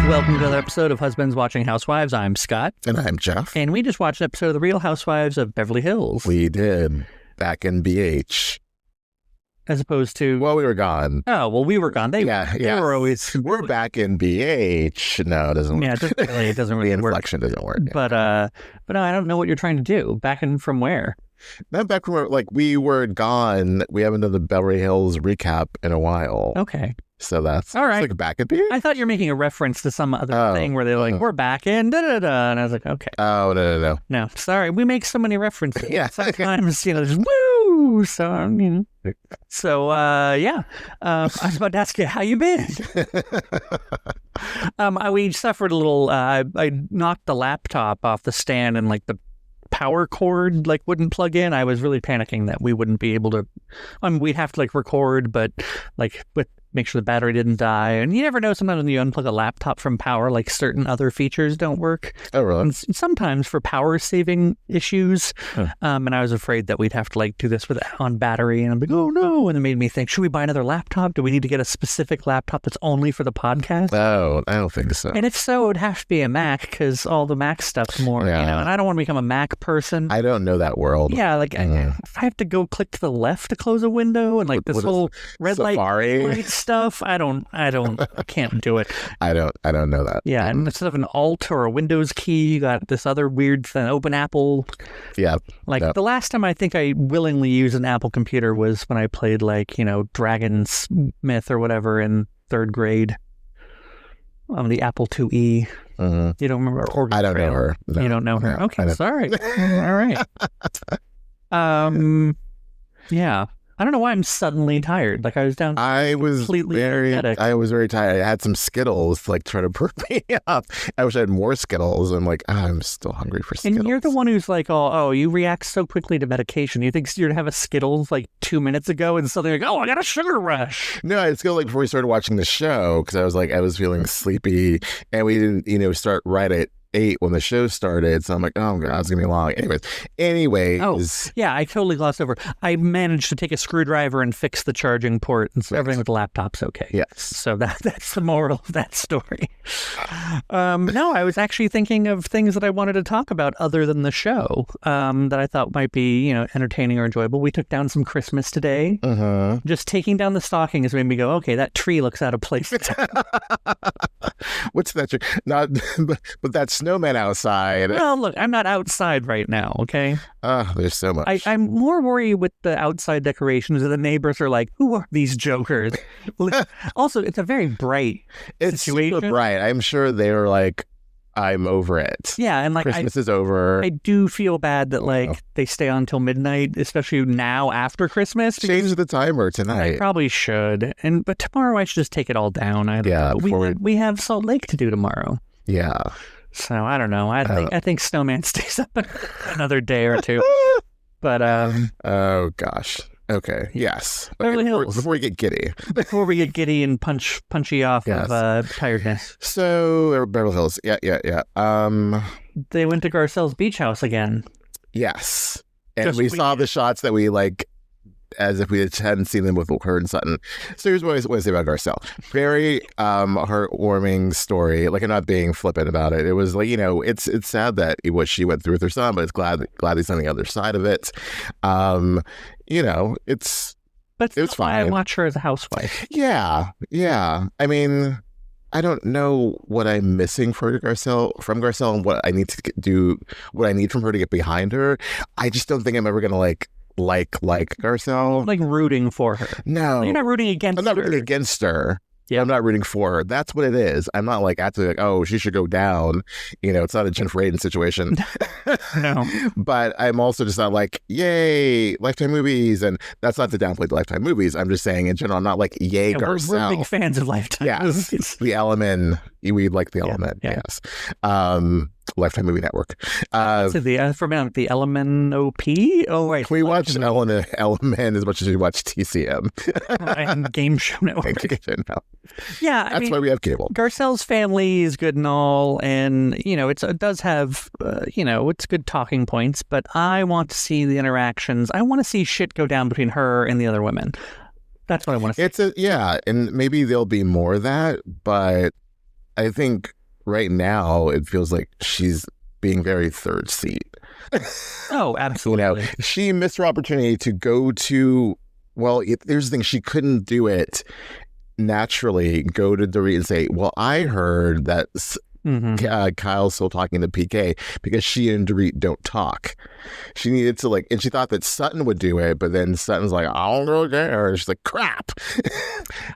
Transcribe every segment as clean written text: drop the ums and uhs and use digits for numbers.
Welcome to another episode of Husbands Watching Housewives. I'm Scott. And I'm Jeff. And we just watched an episode of The Real Housewives of Beverly Hills. We did. Back in BH. As opposed to... Well, we were gone. Oh, well, we were gone. They were always... We're back in BH. No, it doesn't work. Yeah, it doesn't really the work. inflection doesn't work. But no, I don't know what you're trying to do. Back in from where? Not back from where, like, we were gone. We haven't done the Beverly Hills recap in a while. Okay. So that's all right. Like back in BH? I thought you were making a reference to some other thing where they're like, we're back in da-da-da. And I was like, okay. Oh, no. No, sorry. We make so many references. Yeah. Sometimes, just woo! So, So, yeah. I was about to ask you, how you been? We suffered a little, I knocked the laptop off the stand and, like, the power cord, like, wouldn't plug in. I was really panicking that we wouldn't be able to, we'd have to, like, record, but, like, make sure the battery didn't die. And you never know, sometimes when you unplug a laptop from power, like certain other features don't work. Oh, really? And sometimes for power saving issues. And I was afraid that we'd have to like do this on battery. And I'm like, oh no. And it made me think, should we buy another laptop? Do we need to get a specific laptop that's only for the podcast? No, I don't think so. And if so, it would have to be a Mac because all the Mac stuff's more, and I don't want to become a Mac person. I don't know that world. Yeah, like if I have to go click to the left to close a window and like this whole red light stuff, I can't do it. I don't know that. Yeah, and instead of an Alt or a Windows key, you got this other weird thing, Open Apple. Yeah. Like the last time I think I willingly used an Apple computer was when I played like, Dragon Smith or whatever in third grade. On the Apple IIe. Mm-hmm. You don't remember Oregon I don't Trail. know her. No. You don't know her? No, okay, sorry. All right. Yeah. I don't know why I'm suddenly tired. Like I was down. I was very tired. I had some Skittles to like try to perk me up. I wish I had more Skittles. I'm like, I'm still hungry for Skittles. And you're the one who's like, oh, you react so quickly to medication. You think you're to have a Skittles like 2 minutes ago, and suddenly like, oh, I got a sugar rush. No, it's still like before we started watching the show because I was feeling sleepy, and we didn't start right at 8 when the show started, so I'm like, oh god, it's gonna be long. Anyways. Oh yeah, I totally glossed over. I managed to take a screwdriver and fix the charging port, and so everything with the laptop's okay. Yes. So that's the moral of that story. No, I was actually thinking of things that I wanted to talk about other than the show that I thought might be entertaining or enjoyable. We took down some Christmas today. Just taking down the stockings made me go, okay, that tree looks out of place. What's that tree? Not, but that's snowman outside. Well, look, I'm not outside right now, okay? There's so much. I'm more worried with the outside decorations that the neighbors are like, who are these jokers? Also, it's a very bright situation. Super bright. I'm sure they were like, I'm over it. Yeah, and like Christmas is over. I do feel bad that like they stay on until midnight, especially now after Christmas. Change the timer tonight. I probably should. But tomorrow I should just take it all down. We have Salt Lake to do tomorrow. Yeah. So I don't know. I think Snowman stays up another day or two. But oh gosh. Okay. Yes. Beverly Hills. Before we get giddy. Before we get giddy and punchy off of tiredness. So Beverly Hills. Yeah. They went to Garcelle's beach house again. Yes. And we saw the shots that we like as if we hadn't seen them with her and Sutton. So here's what I say about Garcelle. Very heartwarming story. Like, I'm not being flippant about it. It was like, it's sad that what she went through with her son, but it's glad he's on the other side of it. It's fine. I watch her as a housewife. Yeah. I mean, I don't know what I'm missing from Garcelle and what I need to do, what I need from her to get behind her. I just don't think I'm ever going to like Garcelle. Like rooting for her. No. You're not rooting against her. I'm not rooting against her. Yeah. I'm not rooting for her. That's what it is. I'm not like actually like, oh, she should go down. It's not a Jennifer Aiden situation. No. But I'm also just not like, yay, Lifetime movies. And that's not to downplay the Lifetime movies. I'm just saying in general, I'm not like, yay, Garcelle. We're big fans of Lifetime movies. The Element. We like the Element. Yeah. Yes. Lifetime Movie Network. So the LMNOP? Oh, wait. We watch Element as much as we watch TCM. And Game Show Network. Yeah, that's why we have cable. Garcelle's family is good and all, and it does have it's good talking points. But I want to see the interactions. I want to see shit go down between her and the other women. That's what I want to see. And maybe there'll be more of that, but I think right now it feels like she's being very third seat. Oh, absolutely. She missed her opportunity to go to, well, there's the thing, she couldn't do it naturally, go to Dorit and say, well, I heard that Kyle's still talking to PK, because she and Dorit don't talk. She needed to and she thought that Sutton would do it, but then Sutton's like, I don't know there. She's like, crap.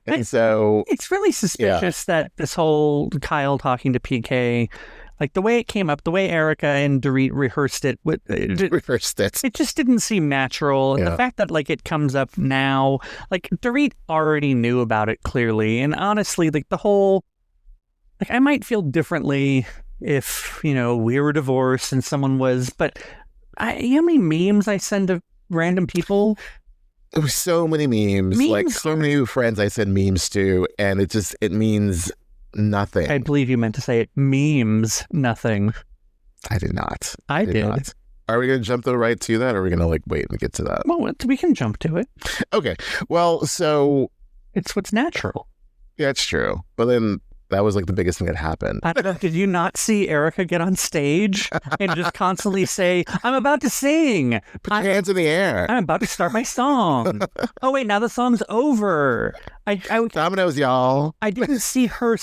And so it's really suspicious that this whole Kyle talking to PK, the way it came up, the way Erika and Dorit rehearsed it, it just didn't seem natural. And the fact that it comes up now, Dorit already knew about it clearly. And honestly, the whole, I might feel differently if, we were divorced and someone was, but you know how many memes I send to random people? There were so many memes. So many friends I send memes to, and it means nothing. I believe you meant to say it memes nothing. I did not. I did. Not. Are we going to jump right to that, or are we going to wait and get to that? Well, we can jump to it. Okay. Well, so it's what's natural. Yeah, it's true. But then that was the biggest thing that happened. I don't know, did you not see Erika get on stage and just constantly say, I'm about to sing. Put your hands in the air. I'm about to start my song. Oh, wait, now the song's over. Dominoes, y'all. I didn't see her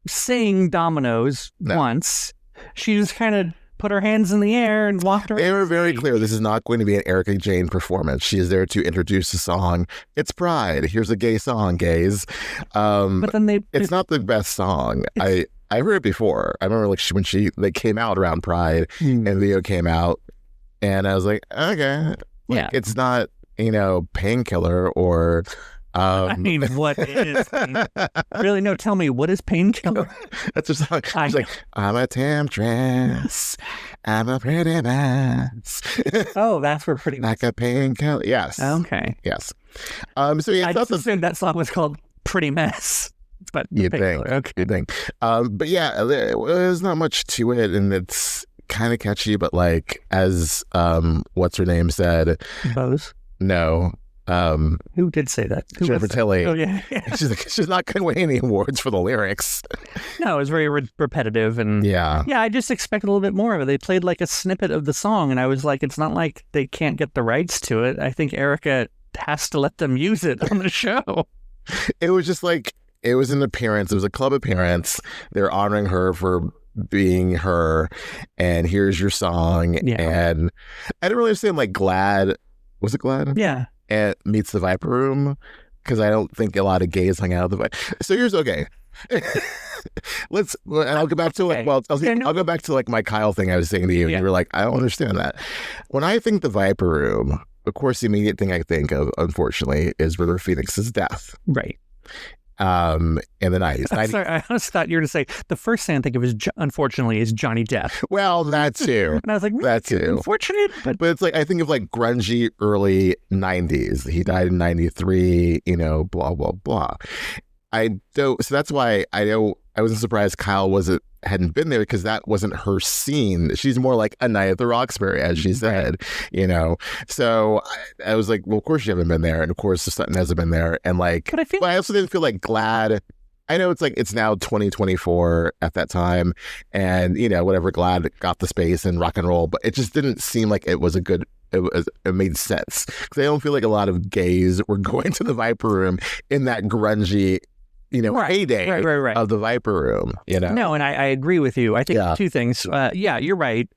sing Dominoes once. She just kind of put her hands in the air and walked around. They were very clear. This is not going to be an Erika Jane performance. She is there to introduce the song. It's Pride. Here's a gay song, gays. But then it's not the best song. I heard it before. I remember when they came out around Pride and the video came out, and I was like, okay, it's not Painkiller or. I mean, what is really? No, tell me, what is Painkiller? That's a song. She's like, I'm a temptress, I'm a pretty mess. Oh, that's for pretty like a painkiller. Yes. Okay. Yes. So yeah, I just assumed that song was called Pretty Mess. But you think? Okay. You think? But yeah, there's not much to it, and it's kind of catchy. But as what's her name said, Bose. No. Who did say that? Jennifer Tilly. Oh yeah. She's not going to win any awards for the lyrics. No, it was very repetitive, and yeah, I just expected a little bit more of it. They played a snippet of the song, and I was like, it's not like they can't get the rights to it. I think Erika has to let them use it on the show. It was just it was an appearance. It was a club appearance. They're honoring her for being her, and here's your song. Yeah. And I didn't really understand Glad. Was it Glad? Yeah. And meets the Viper Room, because I don't think a lot of gays hung out at the Viper. So here's okay. And I'll go back to I'll go back to my Kyle thing I was saying to you, and you were like, I don't understand that. When I think the Viper Room, of course, the immediate thing I think of, unfortunately, is River Phoenix's death. Right. In the 90s. Sorry, I almost thought you were to say the first thing I think of is, unfortunately, is Johnny Depp. Well, that too. And I was like, that too. Unfortunate, but it's I think of grungy early 90s. He died in 93. Blah blah blah. So that's why I wasn't surprised Kyle hadn't been there, because that wasn't her scene. She's more like a Night at the Roxbury, as she said, So I was like, well, of course you haven't been there, and of course the Sutton hasn't been there, and but I also didn't feel Glad. I know it's now 2024 at that time, and whatever, Glad got the space and rock and roll, but it just didn't seem like it was it made sense, because I don't feel like a lot of gays were going to the Viper Room in that grungy heyday of the Viper Room, No, and I agree with you. I think two things. You're right.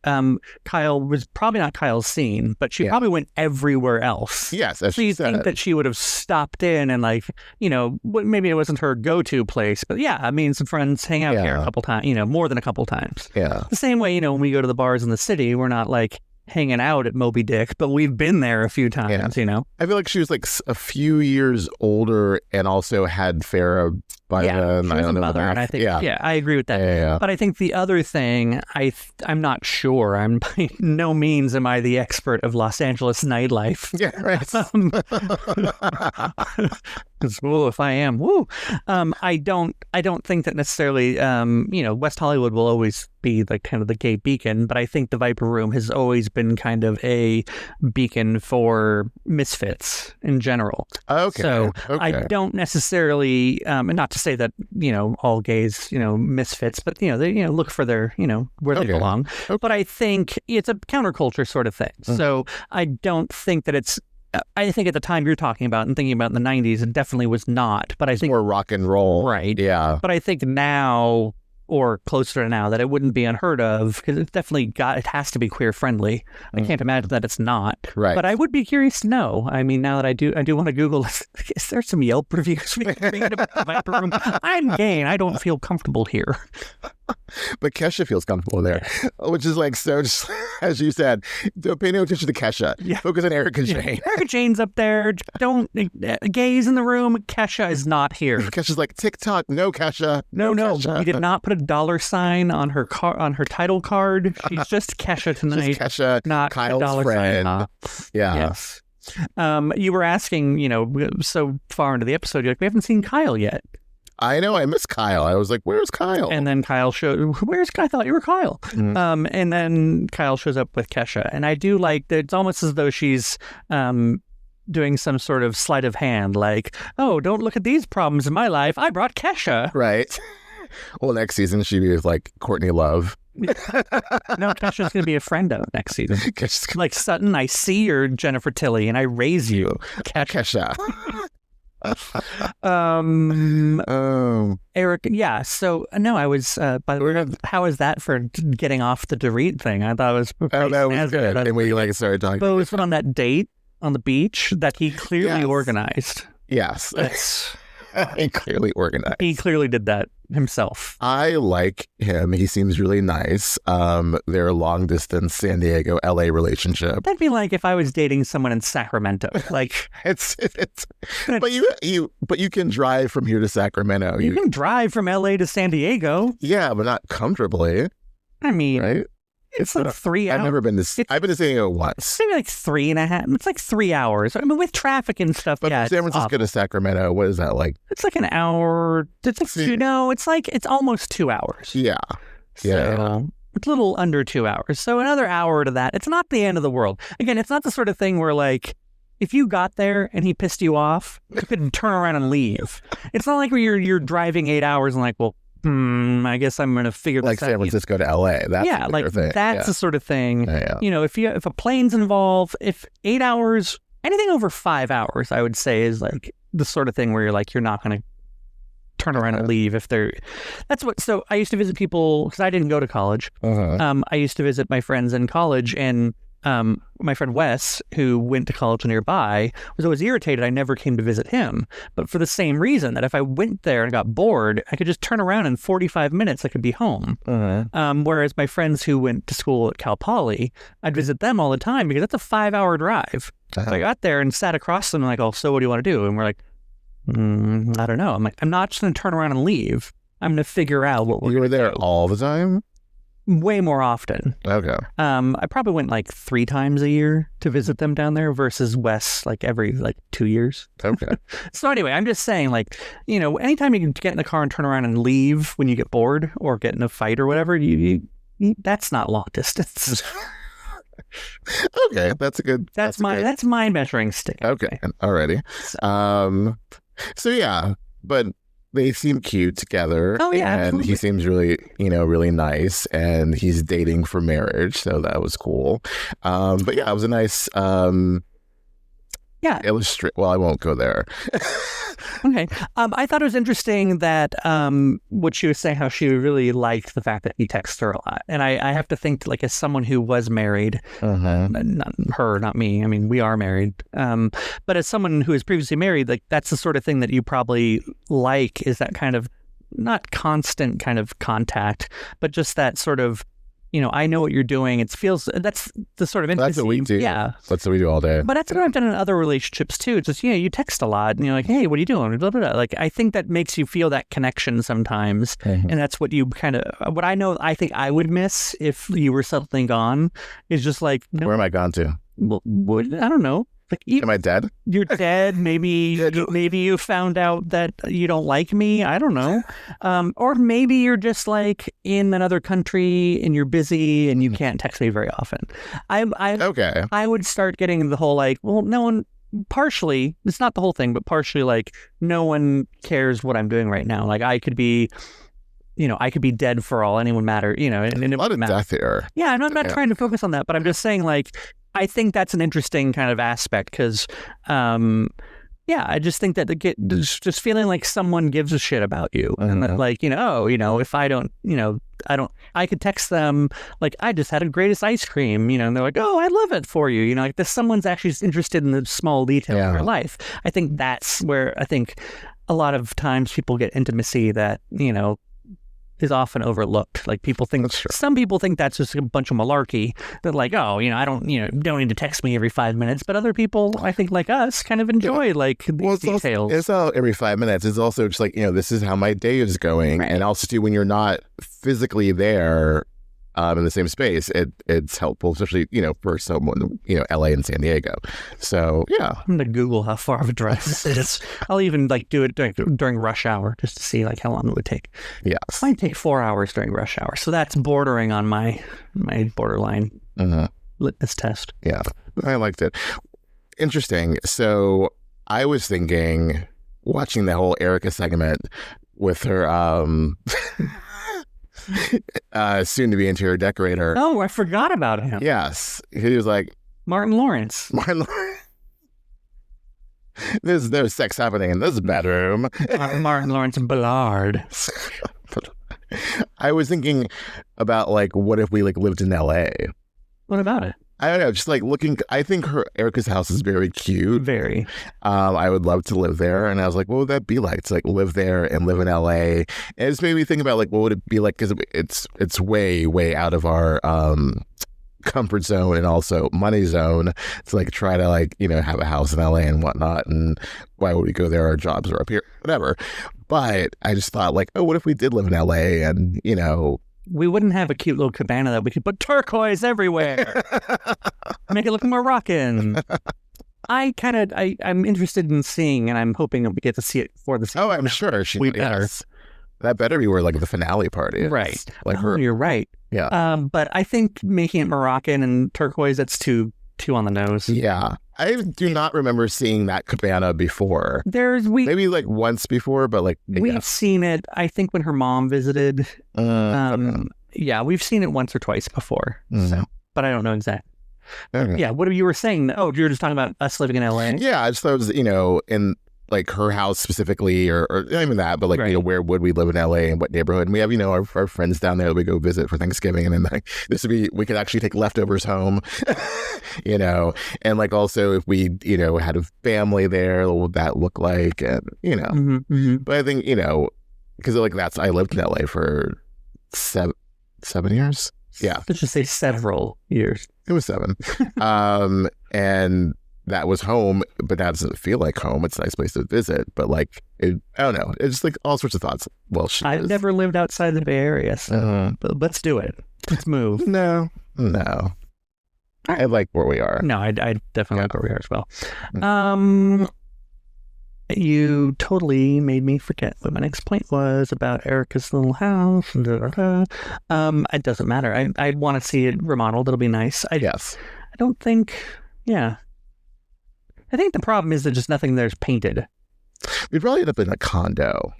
Kyle was probably not Kyle's scene, but she probably went everywhere else. Yes, so you think that she would have stopped in and maybe it wasn't her go-to place, but some friends hang out here a couple times, more than a couple times. Yeah. The same way, when we go to the bars in the city, we're not hanging out at Moby Dick, but we've been there a few times, I feel like she was a few years older and also had Farrah by then. She was a mother, and I think, I agree with that. Yeah. But I think the other thing, I'm not sure. I'm by no means am I the expert of Los Angeles nightlife. Yeah, right. Because if I am, I don't think that necessarily, West Hollywood will always be the kind of the gay beacon, but I think the Viper Room has always been kind of a beacon for misfits in general. Okay. So I don't necessarily, and not to say that all gays misfits, but they look for their where they belong. Okay. But I think it's a counterculture sort of thing. So I don't think that it's. I think at the time you're talking about and thinking about in the 90s, it definitely was not. But I think more rock and roll. Right. Yeah. But I think now, or closer to now, that it wouldn't be unheard of because it's definitely it has to be queer friendly. I can't imagine that it's not. Right. But I would be curious to know. I mean, now that I do want to Google, is there some Yelp reviews we can read about the Viper Room? I'm gay and I don't feel comfortable here. But Kesha feels comfortable there, which is like, so just, as you said, don't pay no attention to Kesha. Yeah. Focus on Erika Jayne. Erika Jayne's up there. Don't gays in the room. Kesha is not here. Kesha's like, TikTok, no Kesha. No. Kesha. We did not put a $sign on her on her title card. She's just Kesha tonight. Just Kesha, not Kyle's a friend. $sign. Yeah. Yes. You were asking, so far into the episode, you're like, we haven't seen Kyle yet. I know. I miss Kyle. I was like, where's Kyle? And then Kyle showed, I thought you were Kyle. And then Kyle shows up with Kesha. And I do like that. It's almost as though she's doing some sort of sleight of hand, like, oh, don't look at these problems in my life. I brought Kesha. Right. Well, next season, she'd be with like Courtney Love. No, Kesha's going to be a friend of next season. Like, Sutton, I see you're Jennifer Tilly and I raise you. Kesha. Erika, yeah. So no, I was. By the way, how is that for getting off the Dorit thing? I thought it was. That was good. And we started talking. But it was on that date on the beach that he clearly organized. Yes, he clearly organized. He clearly did that himself. I like him. He seems really nice. Their long distance San Diego LA relationship. That'd be like if I was dating someone in Sacramento. Like but you can drive from here to Sacramento. You can drive from LA to San Diego. Yeah, but not comfortably. I mean, right? It's like 3 hours. I've never been to. I've been to San Diego once. Maybe like 3.5. It's like 3 hours. I mean, with traffic and stuff. But yeah, San Francisco to Sacramento, what is that like? It's like an hour. It's like it's almost 2 hours. Yeah, So it's a little under 2 hours. So another hour to that. It's not the end of the world. Again, it's not the sort of thing where like, if you got there and he pissed you off, you could turn around and leave. It's not like where you're driving 8 hours and like, well, I guess I'm going to figure this out. Like San Francisco to LA. That's like thing. That's the sort of thing. Yeah. If a plane's involved, if 8 hours, anything over 5 hours, I would say is like the sort of thing where you're like, you're not going to turn around and leave if they're. So I used to visit people because I didn't go to college. I used to visit my friends in college, and my friend Wes, who went to college nearby, was always irritated I never came to visit him. But for the same reason, that if I went there and got bored, I could just turn around in 45 minutes, I could be home. Whereas my friends who went to school at Cal Poly, I'd visit them all the time because that's a 5-hour drive. So I got there and sat across them and like, oh, so what do you want to do? And we're like, I don't know. I'm like, I'm not just going to turn around and leave. I'm going to figure out what we're You were there all the time? Way more often. Okay. I probably went like 3 times a year to visit them down there versus Wes like every 2 years. Okay. So anyway, I'm just saying anytime you can get in the car and turn around and leave when you get bored or get in a fight or whatever, you that's not long distance. Okay, that's a good. That's my measuring stick. Okay, alrighty. So yeah, but they seem cute together. Oh yeah, and absolutely. he seems really, really nice, and he's dating for marriage, so that was cool. But yeah, it was a nice. Yeah. Well, I won't go there. Okay. I thought it was interesting that what she was saying, how she really liked the fact that he texts her a lot. And I have to think, like, as someone who was married, not her, not me. I mean, we are married. But as someone who is previously married, like, that's the sort of thing that you probably like, is that kind of, not constant kind of contact, but just that sort of, I know what you're doing. It feels, that's the sort of intimacy. That's what we do. Yeah. That's what we do all day. But that's what I've done in other relationships too. It's just, you text a lot and you're like, hey, what are you doing? Blah, blah, blah. Like, I think that makes you feel that connection sometimes. And that's what you what I think I would miss if you were suddenly gone is just like, where am I gone to? Well, I don't know. Like, am I dead? You're dead. Maybe you found out that you don't like me. I don't know. Or maybe you're just like in another country and you're busy and you can't text me very often. Okay. I would start getting the whole like, well, no one, partially, it's not the whole thing, but partially like no one cares what I'm doing right now. Like I could be dead for all anyone matter, and a lot of death here. Yeah, I'm not trying to focus on that, but I'm just saying like, I think that's an interesting kind of aspect because, I just think that just feeling like someone gives a shit about you, and that, like, if I don't, I could text them like, I just had the greatest ice cream, and they're like, oh, I love it for you, like this, someone's actually interested in the small details of your life. I think that's where I think a lot of times people get intimacy that, is often overlooked. Like some people think that's just a bunch of malarkey. They're like, oh, I don't need to text me every 5 minutes. But other people, I think like us, kind of enjoy like these details. It's not every 5 minutes. It's also just like, this is how my day is going. Right. And also too, when you're not physically there in the same space, it's helpful, especially, for someone, LA and San Diego. So, yeah. I'm going to Google how far of a drive this is. I'll even like do it during rush hour just to see like how long it would take. Yeah. It might take 4 hours during rush hour. So that's bordering on my borderline litmus test. Yeah. I liked it. Interesting. So I was thinking, watching the whole Erika segment with her, soon to be interior decorator. Oh, I forgot about him. Yes. He was like Martin Lawrence. There's no sex happening in this bedroom. Martin Lawrence and Ballard. I was thinking about like, what if we like lived in LA? What about it? I don't know, just like looking, I think Erika's house is very cute. Very. I would love to live there. And I was like, what would that be like to like live there and live in LA? And it just made me think about like, what would it be like? Because it's way, way out of our comfort zone and also money zone to like try to like, have a house in LA and whatnot. And why would we go there? Our jobs are up here, whatever. But I just thought like, oh, what if we did live in LA and, we wouldn't have a cute little cabana that we could put turquoise everywhere. Make it look Moroccan. I'm interested in seeing, and I'm hoping that we get to see it for the season. Oh, I'm sure. We better. That better be where like the finale party is. Right. Like you're right. Yeah. But I think making it Moroccan and turquoise, that's too on the nose. Yeah. I do not remember seeing that cabana before. Maybe like once before, but like we've seen it. I think when her mom visited. Yeah, we've seen it once or twice before. So, but I don't know exactly. Okay. Yeah, what you were saying? Oh, you were just talking about us living in LA. Yeah, I just thought it was in like her house specifically, or not even that, but like where would we live in LA and what neighborhood? And we have our friends down there that we go visit for Thanksgiving, and then like we could actually take leftovers home, and like also if we had a family there, what would that look like? And but I think because like I lived in LA for 7 years. Yeah, let's just say several years. It was 7, and that was home, but that doesn't feel like home. It's a nice place to visit, but like, I don't know. It's just like all sorts of thoughts. Well, I've never lived outside the Bay Area, so but let's do it. Let's move. No. I like where we are. No, I definitely like where we are as well. You totally made me forget what my next point was about Erika's little house. It doesn't matter. I want to see it remodeled. It'll be nice. I don't think, I think the problem is that just nothing there's painted. We'd probably end up in a condo.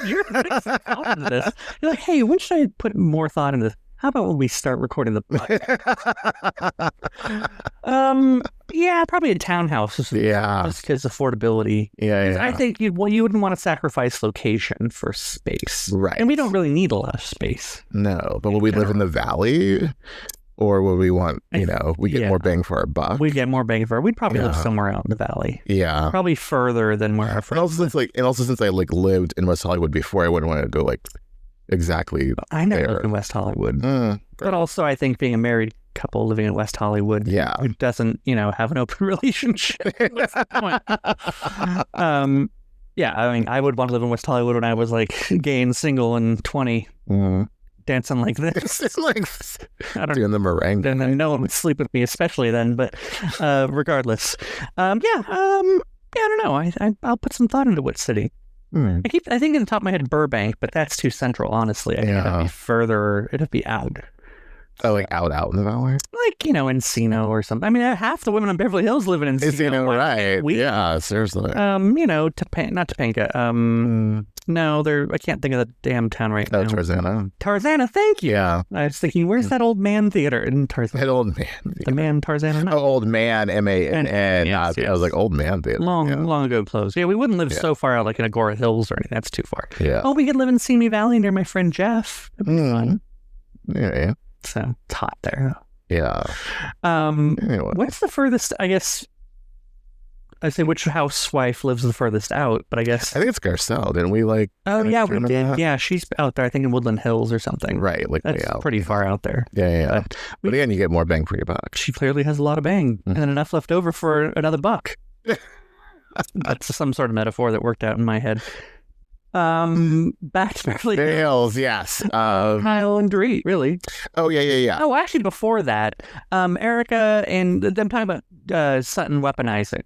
You're putting some thought into this. You're like, hey, when should I put more thought into this? How about when we start recording the podcast? Probably a townhouse. Just because affordability. Yeah. I think you wouldn't want to sacrifice location for space. Right. And we don't really need a lot of space. No, but would we live in the valley? Or would we want, we get more bang for our buck? We'd get more bang for our buck. We'd probably live somewhere out in the valley. Yeah. Probably further than where our friends. And also since I lived in West Hollywood before, I wouldn't want to go exactly I never lived in West Hollywood. But also I think being a married couple living in West Hollywood who doesn't, have an open relationship. What's the point? I mean, I would want to live in West Hollywood when I was like gay and single and 20. dancing like this. It's like I don't doing the meringue. And no one would sleep with me, especially then. But regardless, I don't know. I'll put some thought into what city. I think in the top of my head Burbank, but that's too central. Honestly, I think it'd be further. It'd be out. Oh, like out in the valley? Like, Encino or something. I mean, half the women on Beverly Hills live in Encino. Encino, right. Yeah, seriously. Not Topanga. No, I can't think of the damn town right now. Tarzana. Tarzana, thank you. Yeah. I was thinking, where's that old man theater in Tarzana? That old man. The man Tarzana? No. Oh, old man, M-A-N-N. Yes. I was like, old man theater. Long ago closed. Yeah, we wouldn't live so far out like in Agora Hills or anything. That's too far. Yeah. Oh, we could live in Simi Valley near my friend Jeff. That'd be fun. Yeah. So it's hot there. Yeah. Anyway. What's the furthest, I guess, I say which housewife lives the furthest out, but I guess. I think it's Garcelle. Didn't we like? Oh, yeah, we did. That? Yeah, she's out there, I think in Woodland Hills or something. Right. Like that's pretty far out there. Yeah. But again, you get more bang for your buck. She clearly has a lot of bang and enough left over for another buck. That's some sort of metaphor that worked out in my head. Back to Beverly Hills, yes. Kyle and Dorit, really. Oh, yeah. Oh, actually, before that, Erika and them talking about Sutton weaponizing.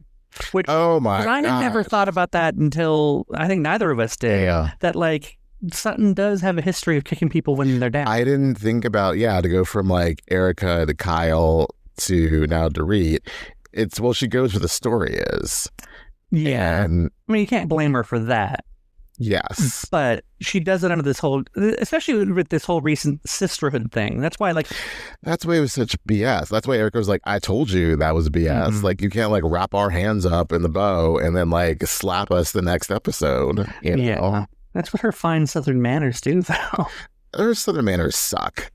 Which, oh, my God. I had never thought about that until, I think neither of us did. Yeah. That, like, Sutton does have a history of kicking people when they're down. I didn't think about, to go from, like, Erika to Kyle to now Dorit. She goes where the story is. Yeah. And, I mean, you can't blame her for that. Yes. But she does it under this whole, especially with this whole recent sisterhood thing. That's why, like... That's why it was such BS. That's why Erika was like, I told you that was BS. Mm-hmm. Like, you can't, like, wrap our hands up in the bow and then, like, slap us the next episode. You know? Yeah. That's what her fine Southern manners do, though. Her Southern manners suck.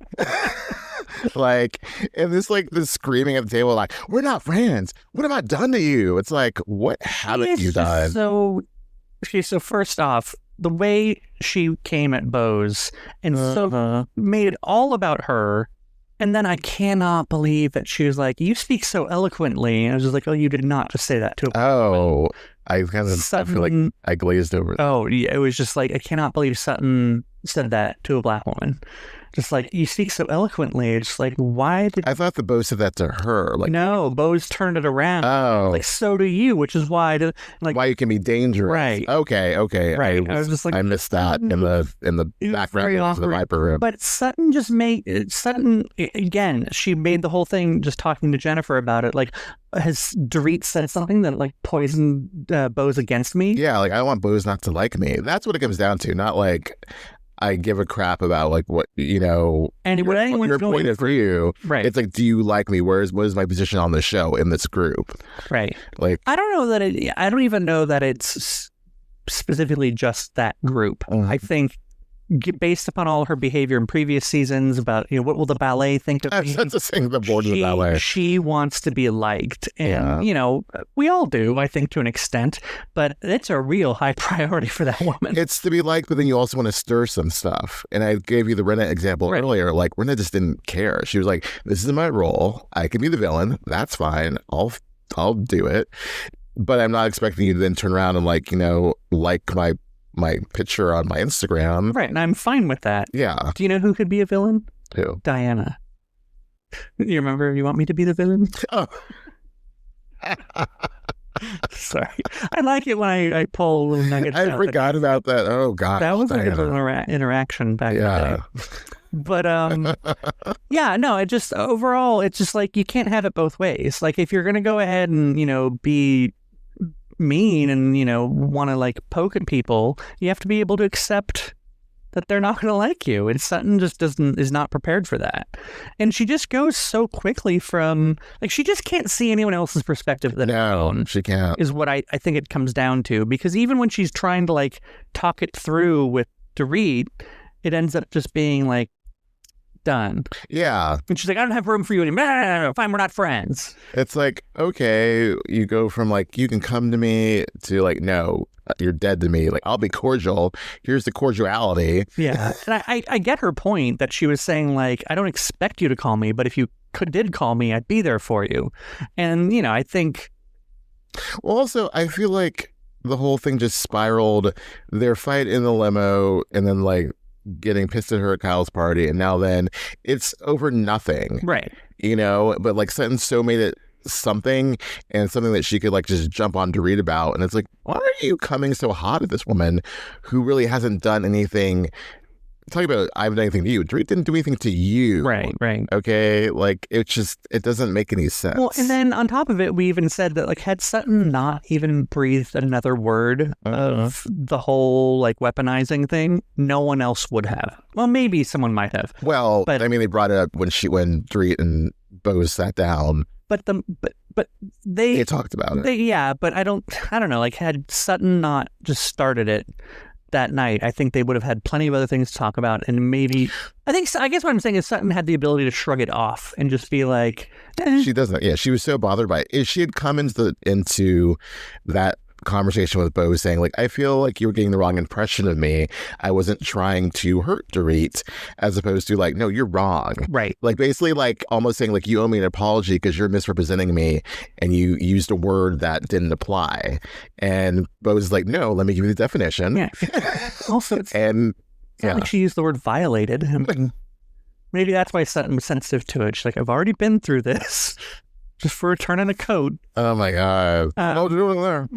Like, and this screaming at the table, like, we're not friends. What have I done to you? It's like, what haven't you done? So first off, the way she came at Bose and so made it all about her. And then I cannot believe that she was like, you speak so eloquently. And I was just like, oh, you did not just say that to a woman. I kind of feel like I glazed over. Oh, yeah. It was just like, I cannot believe Sutton said that to a black woman. Just like, you speak so eloquently. It's just like, why did... I thought the Bose said that to her. Like, no, Bose turned it around. Oh. Like, so do you, which is why... why you can be dangerous. Right. Okay. Right. I was just like... I missed that in the background of the Viper room. But Sutton just again, she made the whole thing just talking to Jennifer about it. Like, has Dorit said something that, like, poisoned Bose against me? Yeah, like, I want Bose not to like me. That's what it comes down to. Not like... I give a crap about like what and what anyone's going point is for you. Right. It's like, do you like me? What is my position on the show in this group? Right. Like, I don't even know that it's specifically just that group. I think based upon all her behavior in previous seasons about, what will the ballet think of me? That's the thing, the board of the ballet. She wants to be liked. And, we all do, I think, to an extent. But it's a real high priority for that woman. It's to be liked, but then you also want to stir some stuff. And I gave you the Renna example earlier. Like, Renna just didn't care. She was like, this is my role. I can be the villain. That's fine. I'll do it. But I'm not expecting you to then turn around and like my picture on my Instagram. Right, and I'm fine with that. Yeah. Do you know who could be a villain? Who? Diana. You remember You Want Me to Be the Villain? Oh. Sorry. I like it when I pull little nuggets out. I forgot about that. Oh, God. That was a good little interaction back in the day. But, overall, it's just like, you can't have it both ways. Like, if you're going to go ahead and, be mean and want to like poke at people, you have to be able to accept that they're not going to like you, and Sutton just is not prepared for that. And she just goes so quickly from like, she just can't see anyone else's perspective than her own. She can't, is what I think it comes down to, because even when she's trying to like talk it through with Dorit, it ends up just being like, done. Yeah. And she's like, I don't have room for you anymore. Fine, we're not friends. It's like, okay, you go from like, you can come to me to like, no, you're dead to me. Like, I'll be cordial. Here's the cordiality. Yeah. And I get her point that she was saying like, I don't expect you to call me, but if you did call me, I'd be there for you. And, I think. Well, also, I feel like the whole thing just spiraled. Their fight in the limo, and then like, getting pissed at her at Kyle's party, and now then it's over nothing. Right. You know, but like Sutton so made it something, and something that she could like just jump on to read about. And it's like, why are you coming so hot at this woman who really hasn't done anything? Talking about, I haven't done anything to you. Dorit didn't do anything to you. Right. Okay. Like, it doesn't make any sense. Well, and then on top of it, we even said that, like, had Sutton not even breathed another word of the whole, like, weaponizing thing, no one else would have. Well, maybe someone might have. Well, but I mean, they brought it up when Dorit and Bose sat down. But they talked about it. But I don't know. Like, had Sutton not just started it that night, I think they would have had plenty of other things to talk about, and maybe I guess what I'm saying is Sutton had the ability to shrug it off and just be like, She doesn't. Yeah, she was so bothered by it. If she had come into that conversation with Bo saying, like, I feel like you were getting the wrong impression of me. I wasn't trying to hurt Dorit, as opposed to like, no, you're wrong. Right. Like, basically, like, almost saying, like, you owe me an apology because you're misrepresenting me and you used a word that didn't apply. And Bo's like, no, let me give you the definition. Yeah. Also, it's not like she used the word violated. Maybe that's why Sutton was sensitive to it. She's like, I've already been through this. Just for returning a coat. Oh my God. What are you doing there?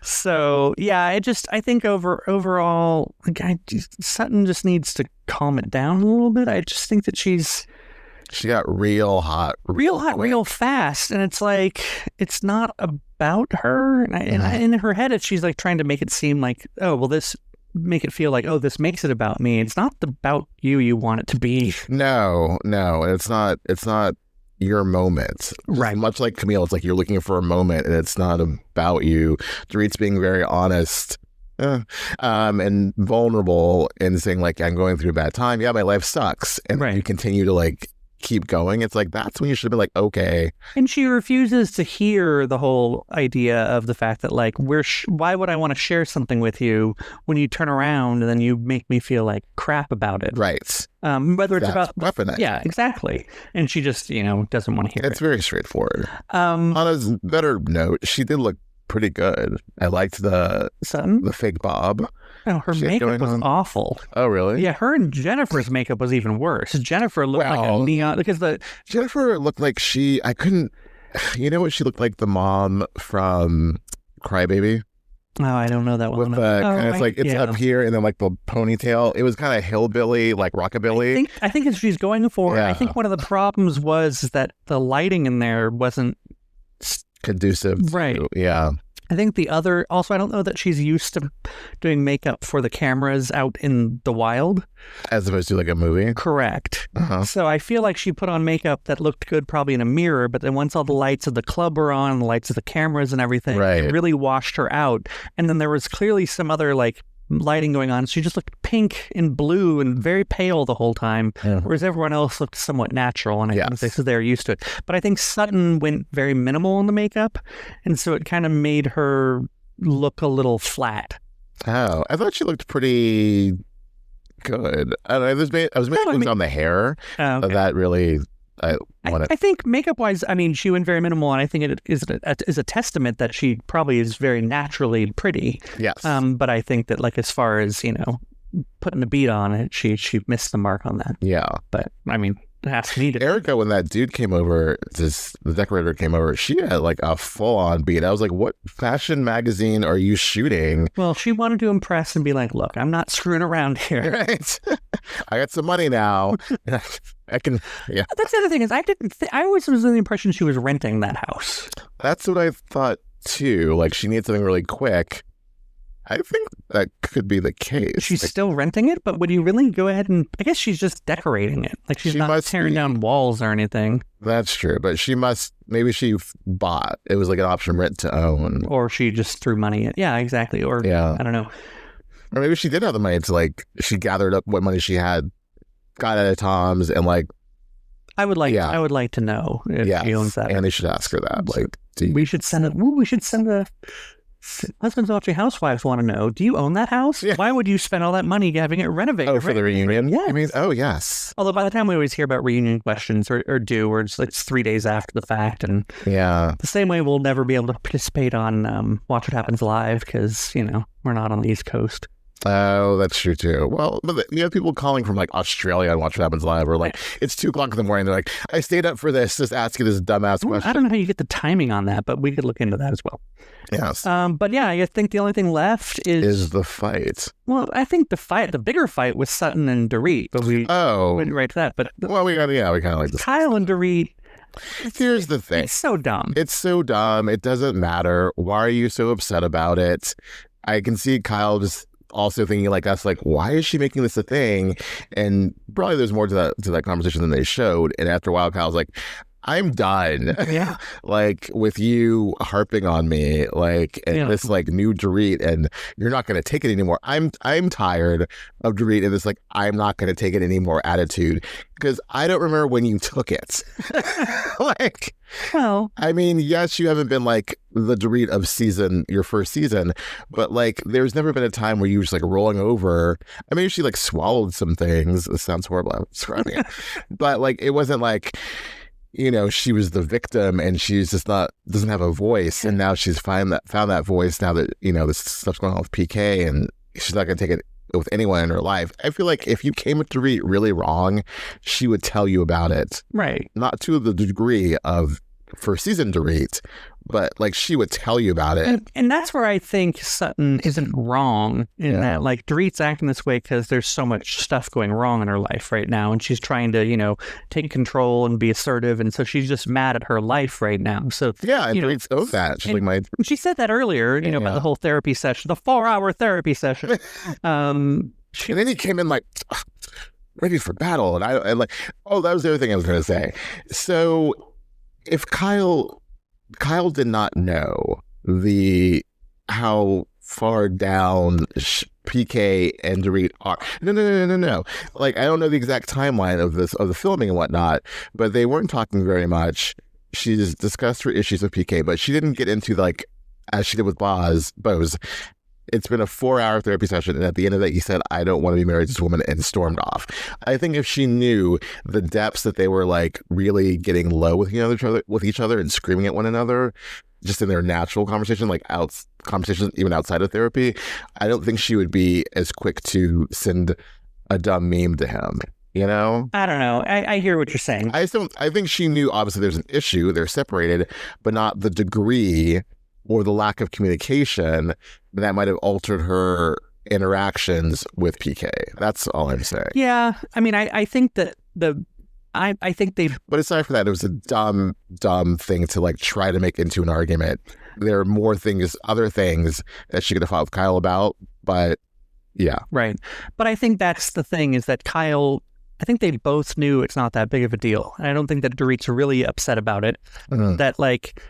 So, yeah, I think overall, like, Sutton just needs to calm it down a little bit. I just think that she got real hot, real fast. And it's like, it's not about her. And in her head, she's like trying to make it seem like, oh, well, make it feel like, oh, this makes it about me. It's not about you want it to be. No, it's not your moment. Right. Much like Camille, it's like you're looking for a moment and it's not about you. Dorit's being very honest and vulnerable and saying, like, I'm going through a bad time. Yeah, my life sucks. And you continue to, like, keep going. It's like, that's when you should be like, okay. And she refuses to hear the whole idea of the fact that, like, why would I want to share something with you when you turn around and then you make me feel like crap about it? Right. Whether it's about weaponizing. Yeah, exactly. And she just, doesn't want to hear it. It's very straightforward. On a better note, she did look pretty good. I liked the fake bob. Oh, her makeup was awful. Oh, really? Yeah, her and Jennifer's makeup was even worse. Jennifer looked like a neon, because Jennifer looked like you know what she looked like? The mom from Crybaby. Oh, I don't know that one. With it's up here and then like the ponytail. It was kind of hillbilly, like rockabilly. I think if she's going for it, I think one of the problems was that the lighting in there wasn't conducive. Right. Yeah. I think I don't know that she's used to doing makeup for the cameras out in the wild. As opposed to like a movie? Correct. So I feel like she put on makeup that looked good probably in a mirror, but then once all the lights of the club were on, the lights of the cameras and everything, it really washed her out. And then there was clearly some other like lighting going on. She just looked pink and blue and very pale the whole time, whereas everyone else looked somewhat natural, and I think they're used to it. But I think Sutton went very minimal in the makeup, and so it kind of made her look a little flat. Oh, I thought she looked pretty good. I don't know, I was making on the hair. That really... I think makeup-wise, I mean, she went very minimal, and I think it is a testament that she probably is very naturally pretty. Yes. But I think that, like, as far as, putting a beat on it, she missed the mark on that. Yeah. But, I mean, it has me to... Erika, when that dude came over, the decorator came over, she had, like, a full-on beat. I was like, what fashion magazine are you shooting? Well, she wanted to impress and be like, look, I'm not screwing around here. Right. I got some money now. I can, yeah. That's the other thing is I always was under the impression she was renting that house. That's what I thought too. Like, she needs something really quick. I think that could be the case. She's still renting it, but would you really go ahead and... I guess she's just decorating it. Like, she's not tearing down walls or anything. That's true, but maybe she bought. It was like an option rent to own. Or she just threw money at... Yeah, exactly. Or, I don't know. Or maybe she did have the money to, like, she gathered up what money she had, got out of Tom's, and, like... I would like to know if she owns that. And they should ask her that. Like, we should send a... Husbands watching Housewives want to know, do you own that house? Yeah. Why would you spend all that money having it renovated? Oh, for the reunion? Yeah. I mean, yes. Although by the time we always hear about reunion questions or it's 3 days after the fact. And the same way we'll never be able to participate on Watch What Happens Live because, we're not on the East Coast. Oh, that's true too. Well, but you have people calling from like Australia and Watch What Happens Live, or like it's 2:00 in the morning. They're like, I stayed up for this, just asking this dumbass question. I don't know how you get the timing on that, but we could look into that as well. Yes. But yeah, I think the only thing left is the fight. Well, I think the bigger fight was Sutton and Dorit, but we went right to that. But we kind of like this. Kyle and Dorit. Here's the thing. It's so dumb. It's so dumb. It doesn't matter. Why are you so upset about it? I can see Kyle just also thinking like that's like, why is she making this a thing? And probably there's more to that conversation than they showed. And after a while, Kyle's like, I'm done. Yeah. Like with you harping on me, like and this like new Dorit, and you're not going to take it anymore. I'm tired of Dorit and this like I'm not going to take it anymore attitude, because I don't remember when you took it. Like, well, I mean, yes, you haven't been like the Dorit of your first season, but like there's never been a time where you were just like rolling over. I mean, she like swallowed some things. It sounds horrible I'm describing it, but like it wasn't like, you know, she was the victim and she's just doesn't have a voice. And now she's found that voice now that, you know, this stuff's going on with PK and she's not going to take it with anyone in her life. I feel like if you came at Dorit really wrong, she would tell you about it. Right. Not to the degree of first season Dorit, but like she would tell you about it. And that's where I think Sutton isn't wrong in that like Dorit's acting this way because there's so much stuff going wrong in her life right now. And she's trying to, you know, take control and be assertive. And so she's just mad at her life right now. So yeah, and Dorit knows that. She's like she said that earlier, you know, about the whole therapy session, the 4-hour therapy session. And then he came in like ready for battle. And I like, oh, that was the other thing I was going to say. So if Kyle did not know how far down PK and Dorit are. No. Like, I don't know the exact timeline of the filming and whatnot, but they weren't talking very much. She's discussed her issues with PK, but she didn't get into like, as she did with Bose. It's been a 4-hour therapy session, and at the end of that, he said, I don't want to be married to this woman, and stormed off. I think if she knew the depths that they were like really getting low with each other and screaming at one another, just in their natural conversation, like conversations even outside of therapy, I don't think she would be as quick to send a dumb meme to him. You know? I don't know. I hear what you're saying. I think she knew obviously there's an issue, they're separated, but not the degree or the lack of communication that might have altered her interactions with PK. That's all I'm saying. Yeah. I mean, I think that I think they... But aside from that, it was a dumb thing to like try to make into an argument. There are other things that she could have fought with Kyle about, but yeah. Right. But I think that's the thing is that Kyle... I think they both knew it's not that big of a deal. And I don't think that Dorit's really upset about it. Mm-hmm. That like...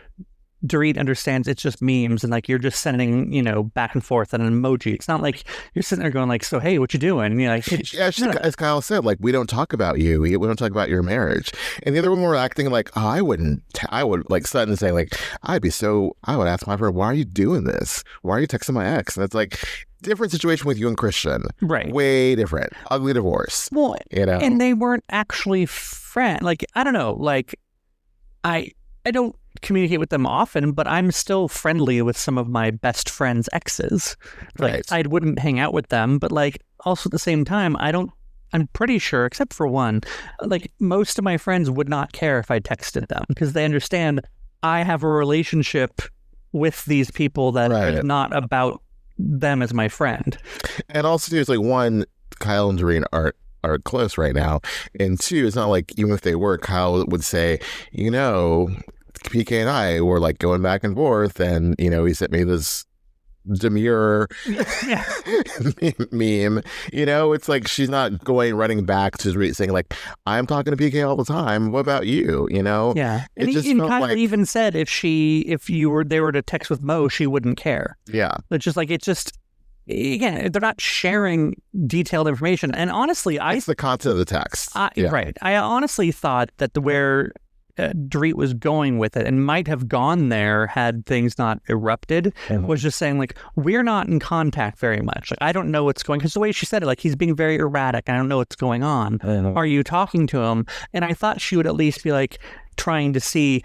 Dorit understands it's just memes and like you're just sending, you know, back and forth an emoji. It's not like you're sitting there going like, so hey, what you doing? And you're like, as Kyle said, like we don't talk about you. We don't talk about your marriage. And the other one were acting like, oh, I would like Sutton saying like, I would ask my friend, why are you doing this? Why are you texting my ex? And it's like different situation with you and Christian. Right. Way different. Ugly divorce. Well, you know, and they weren't actually friends. Like, I don't know, like I don't communicate with them often, but I'm still friendly with some of my best friends' exes. Like, right. I wouldn't hang out with them, but like also at the same time, I'm pretty sure, except for one, like most of my friends would not care if I texted them because they understand I have a relationship with these people that is not about them as my friend. And also, there's like one, Kyle and Dorit are close right now, and two, it's not like even if they were, Kyle would say, you know, PK and I were like going back and forth, and you know, he sent me this demure meme. You know, it's like she's not running back to saying like, I'm talking to PK all the time. What about you? You know? Yeah. It just and felt Kyle like even said they were to text with Mo, she wouldn't care. Yeah. It's just like again, they're not sharing detailed information. And honestly, it's the content of the text. Right. I honestly thought that where Dorit was going with it and might have gone there had things not erupted, was just saying like, we're not in contact very much. Like, I don't know what's going, because the way she said it, like, he's being very erratic. I don't know what's going on. Are you talking to him? And I thought she would at least be like trying to see,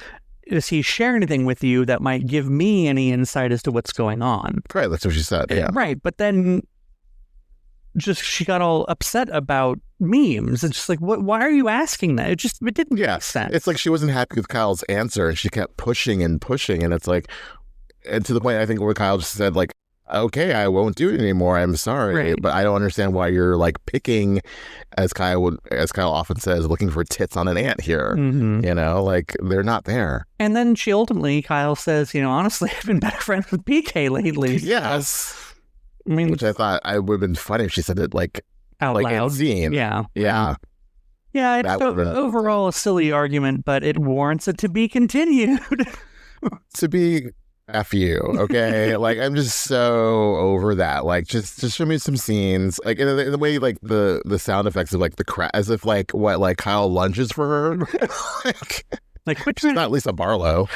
does he share anything with you that might give me any insight as to what's going on? Right, that's what she said. Yeah. Right. But then she got all upset about memes. It's just like, why are you asking that? It didn't make sense. It's like she wasn't happy with Kyle's answer, and she kept pushing and pushing, and it's like, and to the point I think where Kyle just said like, okay, I won't do it anymore. I'm sorry, right. But I don't understand why you're like picking, as Kyle often says, looking for tits on an ant here. Mm-hmm. You know, like they're not there. And then Kyle says, honestly, I've been better friends with PK lately. Yes. I mean, which I thought I would have been funny if she said it like out loud. Scene. Yeah. Yeah. Yeah, it's overall a silly argument, but it warrants it to be continued. To be F you, okay? Like, I'm just so over that. Like, just show me some scenes. Like, in the way, like, the sound effects of, like, the crap, as if, like, Kyle lunges for her. like she's not Lisa Barlow.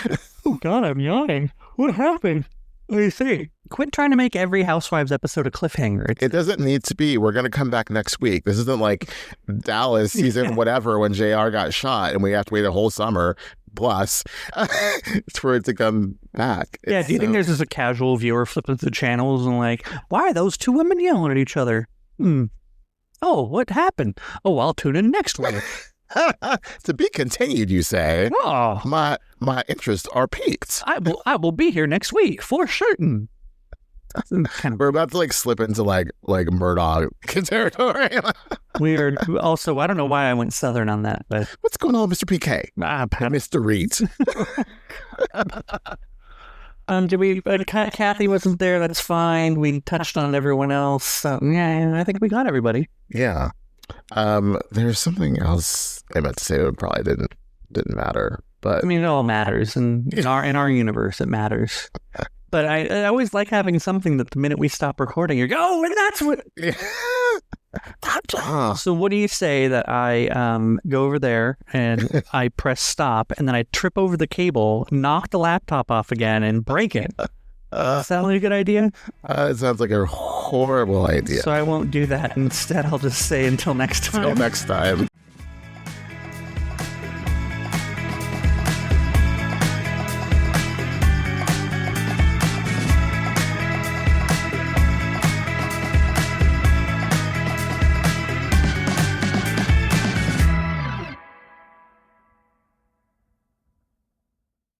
Oh, God, I'm yawning. What happened? What do you see? Quit trying to make every Housewives episode a cliffhanger. It doesn't need to be. We're going to come back next week. This isn't like Dallas season whatever when JR got shot and we have to wait a whole summer plus for it to come back. Do you think there's just a casual viewer flipping through channels and like, why are those two women yelling at each other? Oh, what happened? Oh, I'll tune in next week. To be continued, you say? Oh, my interests are piqued. I will be here next week for certain. We're about to like slip into like Murdoch territory. Weird. Also, I don't know why I went Southern on that, but what's going on, Mr. PK? Mr. Reed. Kathy wasn't there. That's fine. We touched on everyone else. So, yeah, I think we got everybody. Yeah. There's something else I meant to say that probably didn't matter, but I mean, it all matters, and in our universe, it matters. But I always like having something that the minute we stop recording, you go, oh, and that's what. So what do you say that I go over there and I press stop, and then I trip over the cable, knock the laptop off again, and break it? Sound like a good idea? It sounds like a horrible idea. So I won't do that. Instead, I'll just say until next time. Until next time.